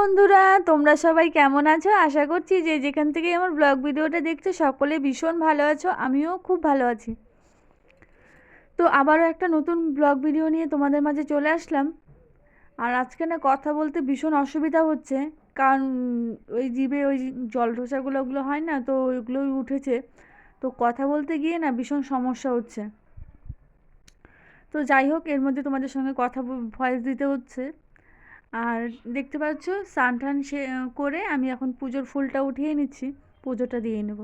বন্ধুরা, তোমরা সবাই কেমন আছো? আশা করছি যে যেখান থেকে আমার ব্লগ ভিডিওটা দেখছো সকলে ভীষণ ভালো আছো। আমিও খুব ভালো আছি। তো আবারও একটা নতুন ব্লগ ভিডিও নিয়ে তোমাদের মাঝে চলে আসলাম। আর আজকে না কথা বলতে ভীষণ অসুবিধা হচ্ছে, কারণ ওই জিভে ওই জলঢোসাগুলো ওগুলো হয় না, তো ওইগুলোই উঠেছে। তো কথা বলতে গিয়ে না ভীষণ সমস্যা হচ্ছে। তো যাই হোক, এর মধ্যে তোমাদের সঙ্গে কথা ভয়েস দিতে হচ্ছে। আর দেখতে পাচ্ছ স্নান টান করে আমি এখন পুজোর ফুলটা উঠিয়ে নিচ্ছি, পুজোটা দিয়ে নেব।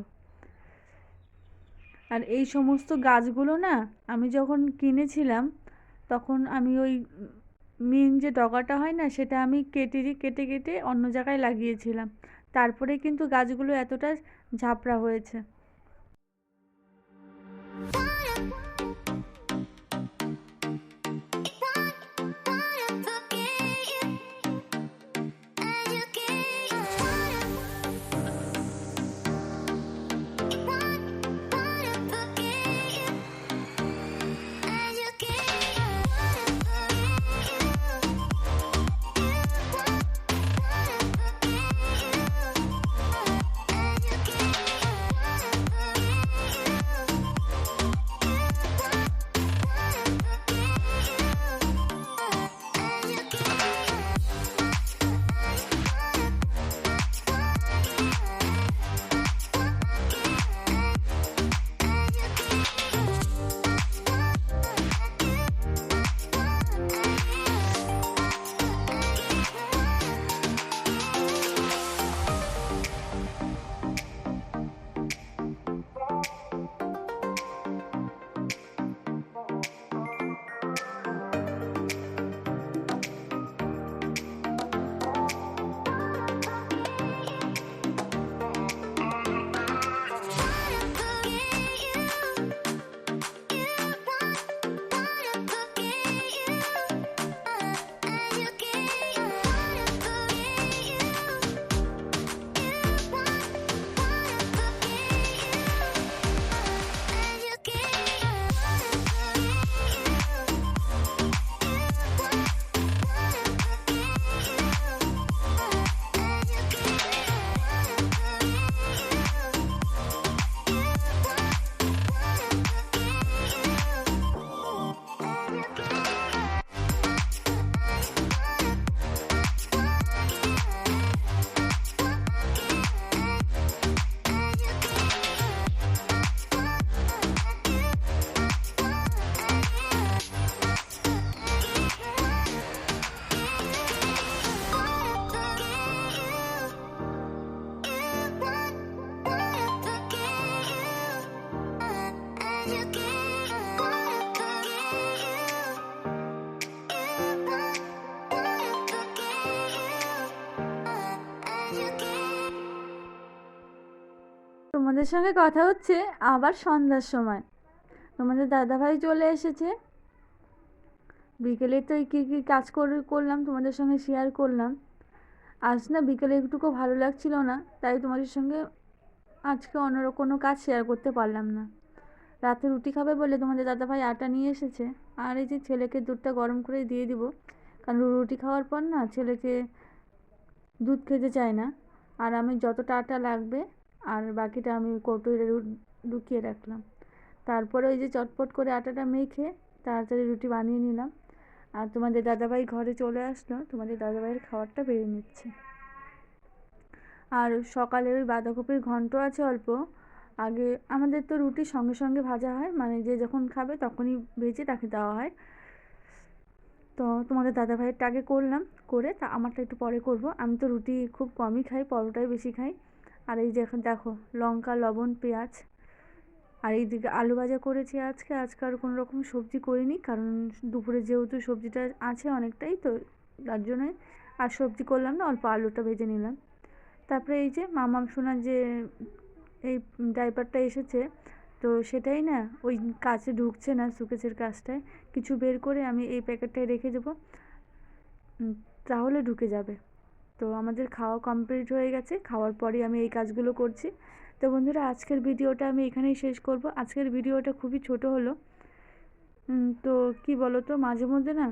আর এই সমস্ত গাছগুলো না আমি যখন কিনেছিলাম তখন আমি ওই মিন যে ডগাটা হয় না সেটা আমি কেটে কেটে কেটে অন্য জায়গায় লাগিয়েছিলাম, তারপরে কিন্তু গাছগুলো এতটা ঝাপড়া হয়েছে। তোমাদের সঙ্গে কথা হচ্ছে আবার সন্ধ্যার সময়। তোমাদের দাদাভাই চলে এসেছে। বিকেলে তো কী কী কাজ করলাম তোমাদের সঙ্গে শেয়ার করলাম। আজ না বিকেলে একটুকু ভালো লাগছিল না, তাই তোমাদের সঙ্গে আজকে অন্য কোনো কাজ শেয়ার করতে পারলাম না। রাতে রুটি খাবে বলে তোমাদের দাদাভাই আটা নিয়ে এসেছে। আর এই যে ছেলেকে দুধটা গরম করে দিয়ে দিব, কারণ রুটি খাওয়ার পর না ছেলেকে দুধ খেতে চায় না। আর আমি যতটা আটা লাগবে আর বাকিটা আমি কৌটোয় ঢুকিয়ে রাখলাম। তারপরে ওই যে চটপট করে আটাটা মেখে তাড়াতাড়ি রুটি বানিয়ে নিলাম। আর তোমাদের দাদাভাই ঘরে চলে আসলো, তোমাদের দাদাভাইয়ের খাবারটা বেড়ে নিচ্ছে। আর সকালে ওই বাঁধাকপির ঘন্ট আছে অল্প। আগে আমাদের তো রুটি সঙ্গে সঙ্গে ভাজা হয়, মানে যে যখন খাবে তখনই ভেজে তাকে দেওয়া হয়। তো তোমাদের দাদাভাইয়েরটা আগে করলাম, করে তা আমারটা একটু পরে করব। আমি তো রুটি খুব কমই খাই, পরোটাই বেশি খাই। আর এই যে এখন দেখো লঙ্কা, লবণ, পেঁয়াজ, আর এইদিকে আলু ভাজা করেছি আজকে আর কোনো রকম সবজি করিনি, কারণ দুপুরে যেহেতু সবজিটা আছে অনেকটাই, তো তার জন্যই আর সবজি করলাম না, অল্প আলুটা ভেজে নিলাম। তারপরে এই যে মামাম সোনার যে এই ডাইপারটা এসেছে, তো সেটাই না ওই কাছে ঢুকছে না, সুকেসের কাজটায় কিছু বের করে আমি এই প্যাকেটটায় রেখে দেবো, তাহলে ঢুকে যাবে। তো আমাদের খাওয়া কমপ্লিট হয়ে গেছে, খাওয়ার পরেই আমি এই কাজগুলো করছি। তো বন্ধুরা, আজকের ভিডিওটা আমি এখানেই শেষ করব। আজকের ভিডিওটা খুবই ছোট হলো। তো কি বলো তো, মাঝে মধ্যে না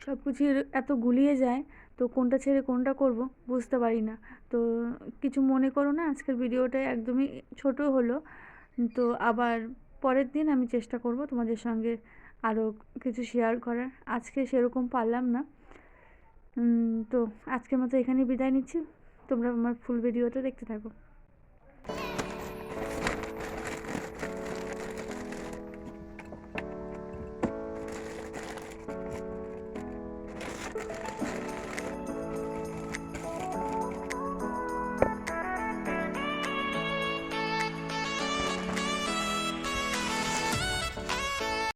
সব কিছু এত গুলিয়ে যায়, তো কোনটা ছেড়ে কোনটা করব বুঝতে পারি না। তো কিছু মনে করো না, আজকের ভিডিওটা একদমই ছোট হলো। তো আবার পরের দিন আমি চেষ্টা করব তোমাদের সঙ্গে আরও কিছু শেয়ার করার। আজকে সেরকম পারলাম না। তো আজকের মতো এখানেই বিদায় নিচ্ছি। তোমরা আমার ফুল ভিডিওটা দেখতে থাকো।